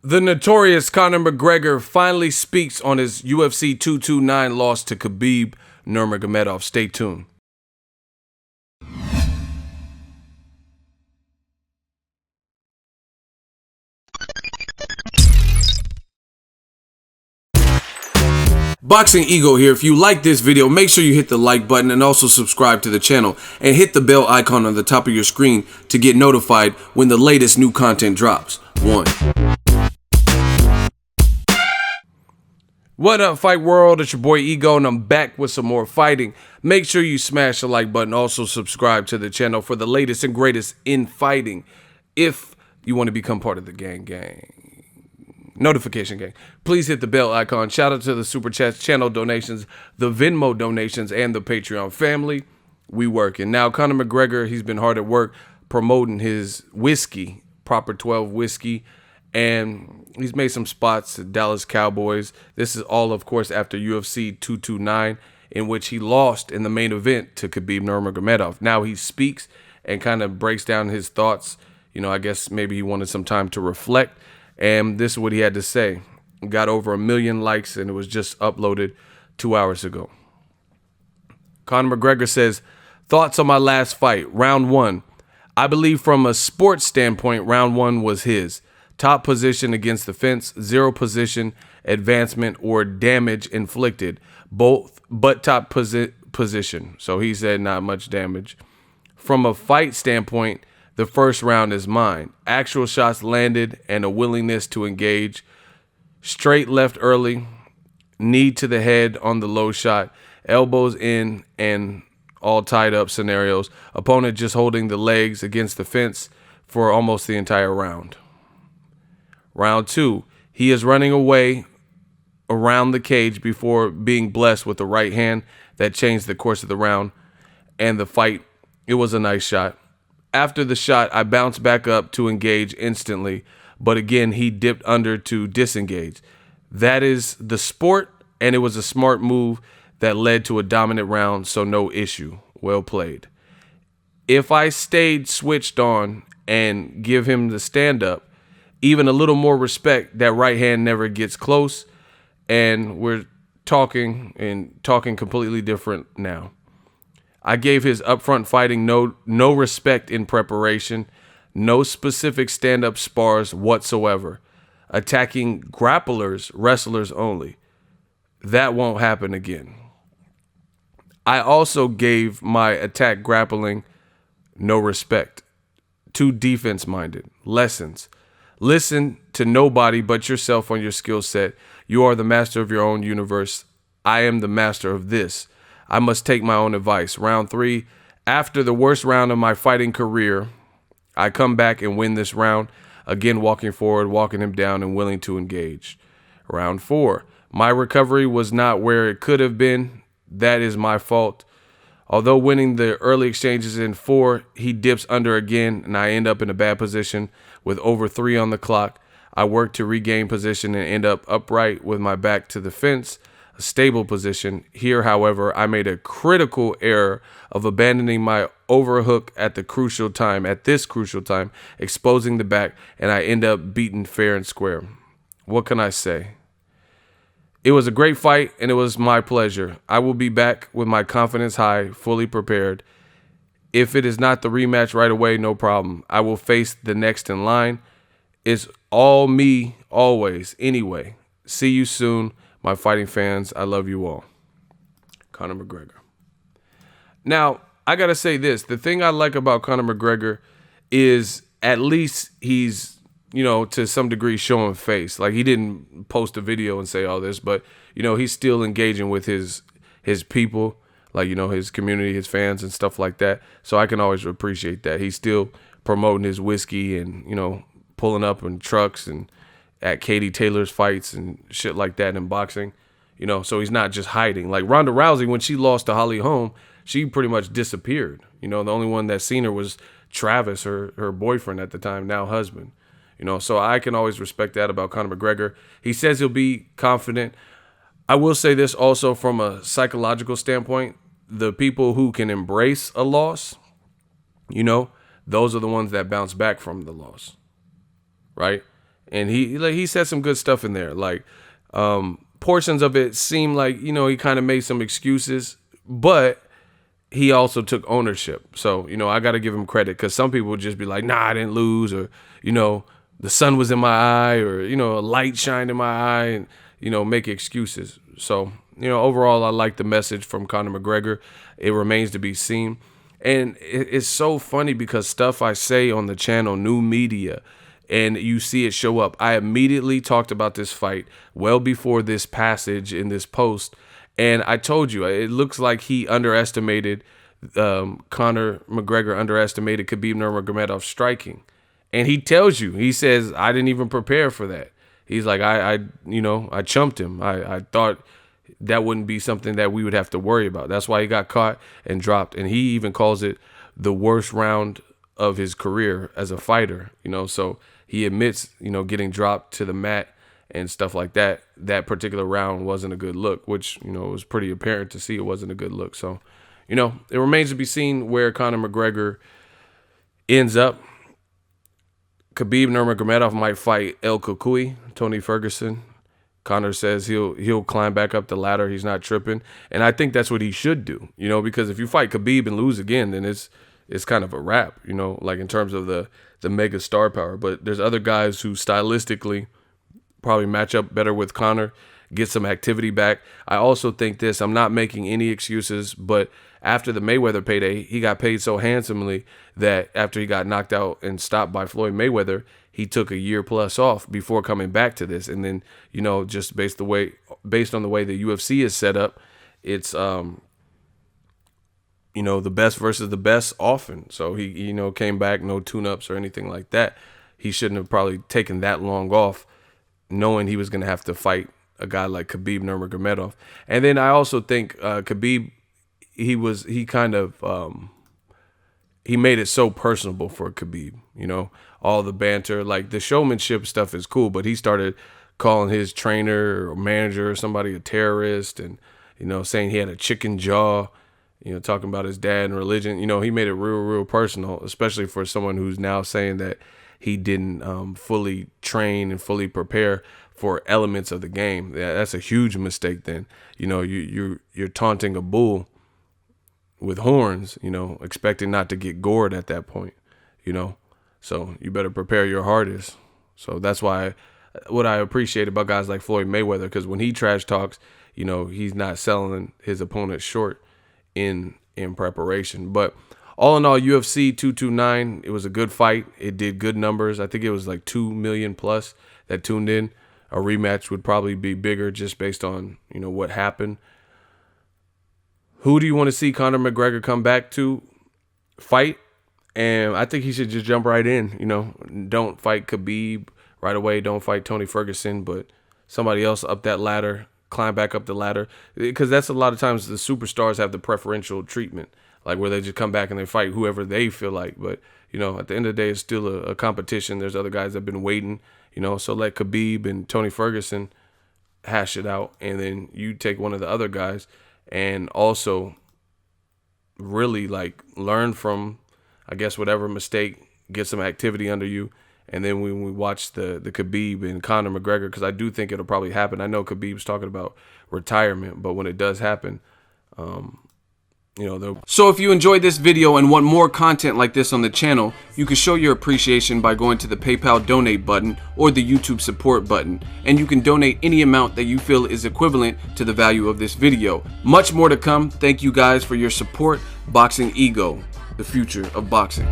The notorious Conor McGregor finally speaks on his UFC 229 loss to Khabib Nurmagomedov. Stay tuned. Boxingego here. If you like this video, make sure you hit the like button and also subscribe to the channel and hit the bell icon on the top of your screen to get notified when the latest new content drops. What up, fight world? It's your boy Ego, and I'm back with some more fighting. Make sure you smash the like button. Also subscribe to the channel for the latest and greatest in fighting. If you want to become part of the notification gang, please hit the bell icon. Shout out to the super chats, channel donations, the Venmo donations, and the Patreon family. We working. Now, Conor McGregor, he's been hard at work promoting his whiskey, Proper 12 whiskey, and he's made some spots at Dallas Cowboys. This is all, of course, after UFC 229, in which he lost in the main event to Khabib Nurmagomedov. Now he speaks and kind of breaks down his thoughts. You know, I guess maybe he wanted some time to reflect, and this is what he had to say. Got over 1 million likes, and it was just uploaded 2 hours ago. Conor McGregor says, thoughts on my last fight, round 1. I believe from a sports standpoint, round 1 was his. Top position against the fence, 0 position advancement or damage inflicted, but top position. So he said not much damage. From a fight standpoint, the first round is mine. Actual shots landed and a willingness to engage. Straight left early, knee to the head on the low shot, elbows in and all tied up scenarios. Opponent just holding the legs against the fence for almost the entire round. Round 2, he is running away around the cage before being blessed with the right hand that changed the course of the round and the fight. It was a nice shot. After the shot, I bounced back up to engage instantly, but again, he dipped under to disengage. That is the sport, and it was a smart move that led to a dominant round, so no issue. Well played. If I stayed switched on and give him the stand-up, even a little more respect, that right hand never gets close, and we're talking completely different now. I gave his upfront fighting no respect in preparation, no specific stand-up spars whatsoever, attacking grapplers, wrestlers only. That won't happen again. I also gave my attack grappling no respect, too defense-minded. Lessons. Listen to nobody but yourself on your skill set. You are the master of your own universe. I am the master of this. I must take my own advice. Round 3, after the worst round of my fighting career, I come back and win this round. Again, walking forward, walking him down, and willing to engage. Round 4, my recovery was not where it could have been. That is my fault. Although winning the early exchanges in 4, he dips under again, and I end up in a bad position with over 3 on the clock. I work to regain position and end up upright with my back to the fence, a stable position. Here, however, I made a critical error of abandoning my overhook at this crucial time, exposing the back, and I end up beaten fair and square. What can I say? It was a great fight, and it was my pleasure. I will be back with my confidence high, fully prepared. If it is not the rematch right away, no problem. I will face the next in line. It's all me, always. Anyway, see you soon, my fighting fans. I love you all. Conor McGregor. Now, I got to say this. The thing I like about Conor McGregor is at least he's, to some degree showing face. Like, he didn't post a video and say all this, but, he's still engaging with his people, like, his community, his fans and stuff like that. So I can always appreciate that. He's still promoting his whiskey and, pulling up in trucks and at Katie Taylor's fights and shit like that in boxing, so he's not just hiding. Like Ronda Rousey, when she lost to Holly Holm, she pretty much disappeared. The only one that seen her was Travis, her boyfriend at the time, now husband. So I can always respect that about Conor McGregor. He says he'll be confident. I will say this also from a psychological standpoint. The people who can embrace a loss, those are the ones that bounce back from the loss, right? and he said some good stuff in there. Like portions of it seem like, you know, he kind of made some excuses, but he also took ownership. So, you know, I got to give him credit, because some people would just be like, nah, I didn't lose, or, you know, the sun was in my eye, or, you know, a light shined in my eye, and, you know, make excuses. So, you know, overall, I like the message from Conor McGregor. It remains to be seen. And it's so funny, because stuff I say on the channel, new media, and you see it show up. I immediately talked about this fight well before this passage in this post. And I told you, it looks like he underestimated, Conor McGregor underestimated Khabib Nurmagomedov striking. And he tells you, he says, I didn't even prepare for that. He's like, I chumped him. I thought that wouldn't be something that we would have to worry about. That's why he got caught and dropped. And he even calls it the worst round of his career as a fighter, you know. So he admits, you know, getting dropped to the mat and stuff like that. That particular round wasn't a good look, which, you know, it was pretty apparent to see it wasn't a good look. So, you know, it remains to be seen where Conor McGregor ends up. Khabib Nurmagomedov might fight El Cucuy, Tony Ferguson. Conor says he'll climb back up the ladder. He's not tripping. And I think that's what he should do, you know, because if you fight Khabib and lose again, then it's kind of a wrap, you know, like in terms of the mega star power. But there's other guys who stylistically probably match up better with Conor, get some activity back. I also think this, I'm not making any excuses, but after the Mayweather payday, he got paid so handsomely that after he got knocked out and stopped by Floyd Mayweather, he took a year plus off before coming back to this. And then, you know, just based on the way the UFC is set up, it's you know, the best versus the best often. So he, you know, came back, no tune-ups or anything like that. He shouldn't have probably taken that long off, knowing he was going to have to fight a guy like Khabib Nurmagomedov. And then I also think Khabib, he made it so personable for Khabib, you know, all the banter, like the showmanship stuff is cool, but he started calling his trainer or manager or somebody a terrorist, and, you know, saying he had a chicken jaw, you know, talking about his dad and religion. You know, he made it real personal, especially for someone who's now saying that he didn't fully train and fully prepare for elements of the game. Yeah, that's a huge mistake then. You know, you're taunting a bull with horns, you know, expecting not to get gored at that point, you know. So you better prepare your hardest. So that's why what I appreciate about guys like Floyd Mayweather, because when he trash talks, you know, he's not selling his opponent short in preparation. But all in all, UFC 229, it was a good fight. It did good numbers. I think it was like 2 million plus that tuned in. A rematch would probably be bigger just based on, you know, what happened. Who do you want to see Conor McGregor come back to fight? And I think he should just jump right in, you know. Don't fight Khabib right away. Don't fight Tony Ferguson, but somebody else up that ladder, climb back up the ladder. Because that's a lot of times the superstars have the preferential treatment, like where they just come back and they fight whoever they feel like. But, you know, at the end of the day, it's still a competition. There's other guys that have been waiting, you know. So let Khabib and Tony Ferguson hash it out, and then you take one of the other guys and also really, like, learn from, I guess, whatever mistake, get some activity under you. And then when we watch the Khabib and Conor McGregor, because I do think it'll probably happen. I know Khabib's talking about retirement, but when it does happen, you know, so if you enjoyed this video and want more content like this on the channel, you can show your appreciation by going to the PayPal donate button or the YouTube support button, and you can donate any amount that you feel is equivalent to the value of this video. Much more to come. Thank you guys for your support. Boxingego, the future of boxing.